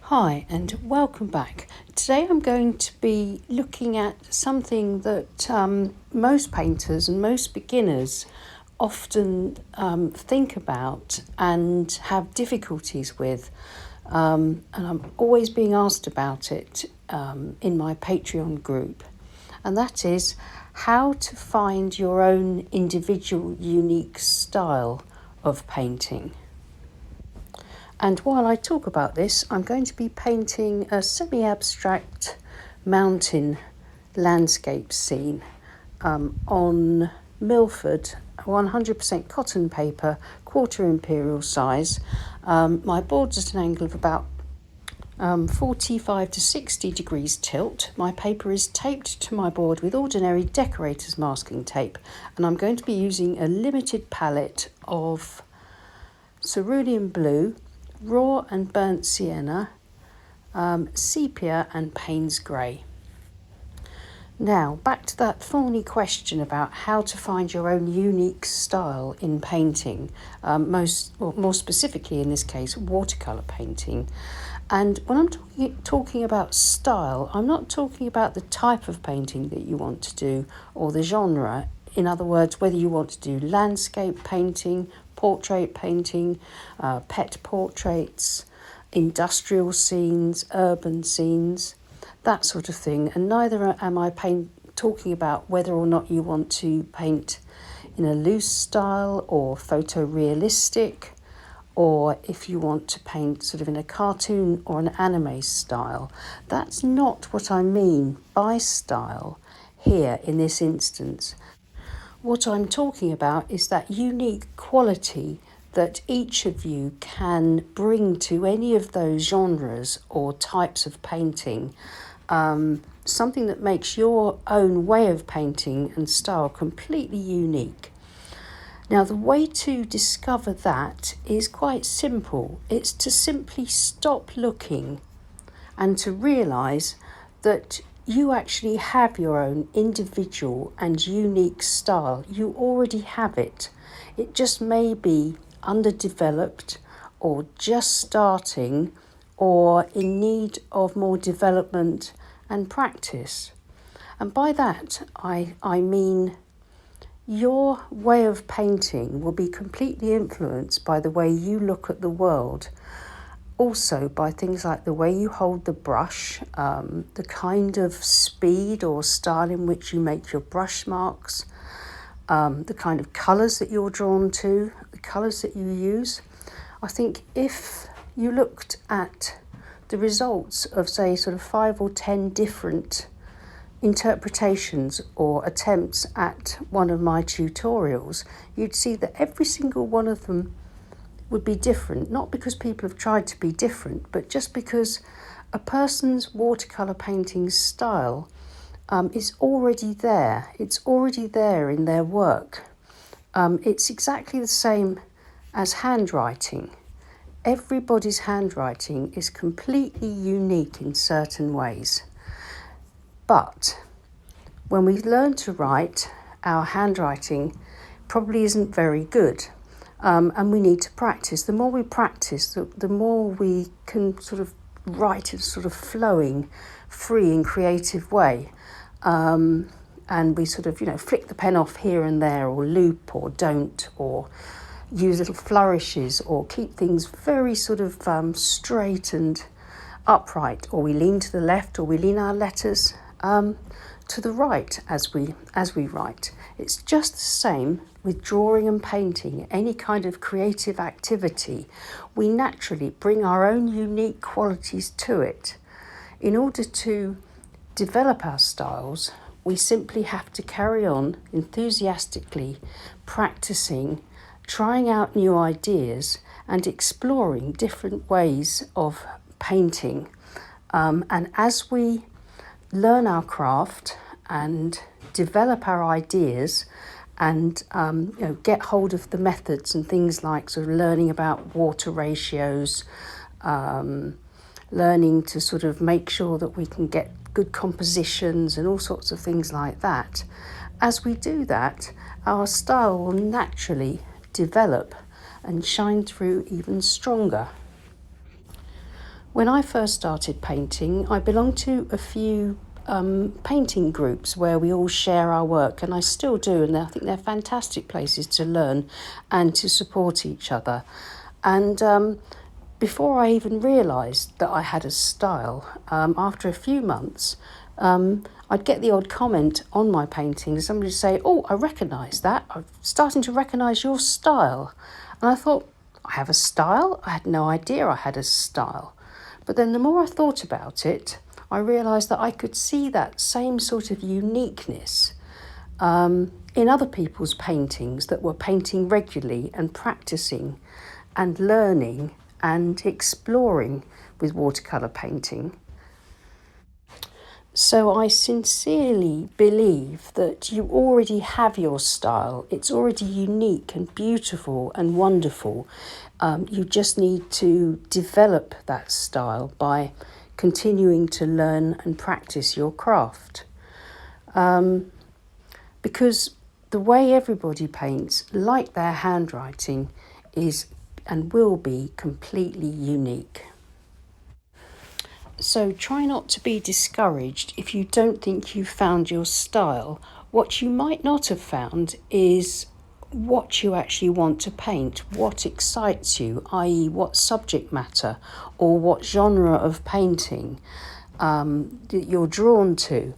Hi and welcome back. Today I'm going to be looking at something that most painters and most beginners often think about and have difficulties with, and I'm always being asked about it in my Patreon group, and that is how to find your own individual unique style of painting. And while I talk about this, I'm going to be painting a semi-abstract mountain landscape scene on Millford 100% cotton paper, quarter imperial size. My board's at an angle of about 45 to 60 degrees tilt. My paper is taped to my board with ordinary decorator's masking tape, and I'm going to be using a limited palette of cerulean blue, raw and burnt sienna, sepia and paynes grey. Now, back to that thorny question about how to find your own unique style in painting, more specifically in this case, watercolour painting. And when I'm talking about style, I'm not talking about the type of painting that you want to do or the genre. In other words, whether you want to do landscape painting, portrait painting, pet portraits, industrial scenes, urban scenes, that sort of thing. And neither am I talking about whether or not you want to paint in a loose style or photorealistic, or if you want to paint sort of in a cartoon or an anime style. That's not what I mean by style here in this instance. What I'm talking about is that unique quality that each of you can bring to any of those genres or types of painting, something that makes your own way of painting and style completely unique. Now, the way to discover that is quite simple. It's to simply stop looking and to realise that you actually have your own individual and unique style. You already have it. It just may be underdeveloped or just starting or in need of more development and practice. And by that, I mean your way of painting will be completely influenced by the way you look at the world. Also by things like the way you hold the brush, the kind of speed or style in which you make your brush marks, the kind of colours that you're drawn to, the colours that you use. I think if you looked at the results of, say, sort of 5 or 10 different interpretations or attempts at one of my tutorials, you'd see that every single one of them would be different, not because people have tried to be different, but just because a person's watercolour painting style is already there. It's already there in their work. It's exactly the same as handwriting. Everybody's handwriting is completely unique in certain ways. But when we learn to write, our handwriting probably isn't very good. And we need to practice. The more we practice, the more we can sort of write in a sort of flowing, free and creative way. And we sort of, flick the pen off here and there, or loop, or don't, or use little flourishes, or keep things very sort of straight and upright, or we lean to the left, or we lean our letters to the right as we write. It's just the same with drawing and painting, any kind of creative activity. We naturally bring our own unique qualities to it. In order to develop our styles, we simply have to carry on enthusiastically practicing, trying out new ideas and exploring different ways of painting. And as we learn our craft and develop our ideas and get hold of the methods and things like sort of learning about water ratios, learning to sort of make sure that we can get good compositions and all sorts of things like that. As we do that, our style will naturally develop and shine through even stronger. When I first started painting, I belonged to a few painting groups where we all share our work, and I still do, and I think they're fantastic places to learn and to support each other. And before I even realised that I had a style, after a few months, I'd get the odd comment on my paintings. Somebody would say, "Oh, I recognise that. I'm starting to recognise your style." And I thought, I have a style? I had no idea I had a style. But then the more I thought about it, I realised that I could see that same sort of uniqueness in other people's paintings that were painting regularly and practising and learning and exploring with watercolour painting. So I sincerely believe that you already have your style. It's already unique and beautiful and wonderful. You just need to develop that style by continuing to learn and practice your craft. Because the way everybody paints, like their handwriting, is and will be completely unique. So try not to be discouraged if you don't think you've found your style. What you might not have found is what you actually want to paint, what excites you, i.e. what subject matter or what genre of painting that you're drawn to.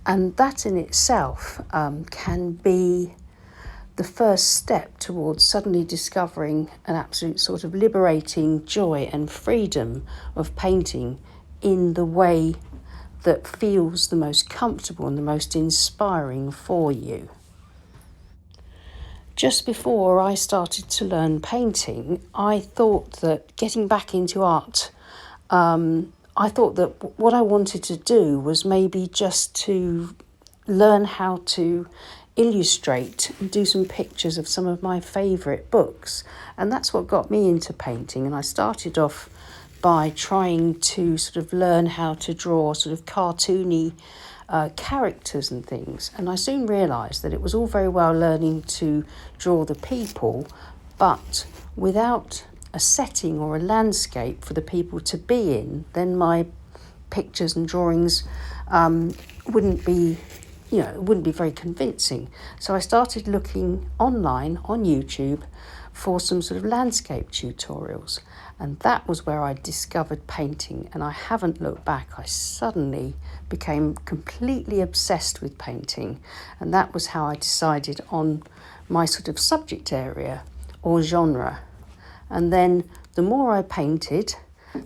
And that in itself can be the first step towards suddenly discovering an absolute sort of liberating joy and freedom of painting in the way that feels the most comfortable and the most inspiring for you. Just before I started to learn painting, I thought that getting back into art, I thought that what I wanted to do was maybe just to learn how to illustrate and do some pictures of some of my favourite books. And that's what got me into painting. And I started off by trying to sort of learn how to draw sort of cartoony characters and things. And I soon realised that it was all very well learning to draw the people, but without a setting or a landscape for the people to be in, then my pictures and drawings wouldn't be very convincing. So I started looking online on YouTube for some sort of landscape tutorials, and that was where I discovered painting, and I haven't looked back. I suddenly became completely obsessed with painting, and that was how I decided on my sort of subject area or genre. And then the more I painted,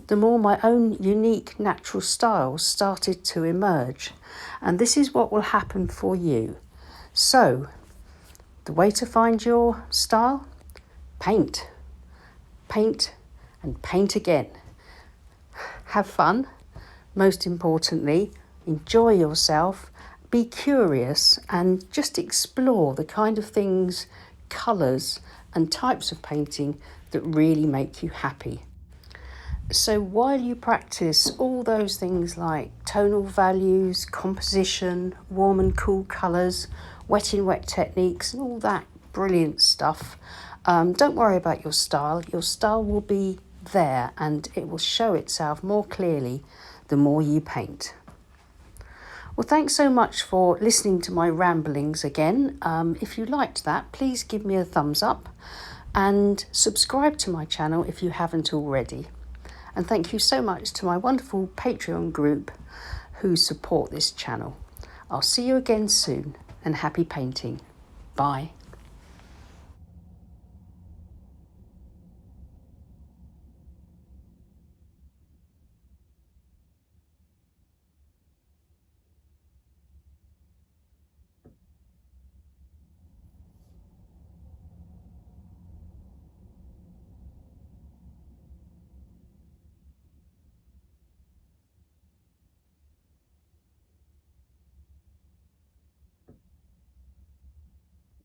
the more my own unique natural style started to emerge. And this is what will happen for you. So, the way to find your style? Paint. Paint and paint again. Have fun. Most importantly, enjoy yourself. Be curious and just explore the kind of things, colours and types of painting that really make you happy. So while you practice all those things like tonal values, composition, warm and cool colours, wet in wet techniques and all that brilliant stuff, don't worry about your style. Your style will be there and it will show itself more clearly the more you paint. Well, thanks so much for listening to my ramblings again. If you liked that, please give me a thumbs up and subscribe to my channel if you haven't already. And thank you so much to my wonderful Patreon group who support this channel. I'll see you again soon, and happy painting. Bye.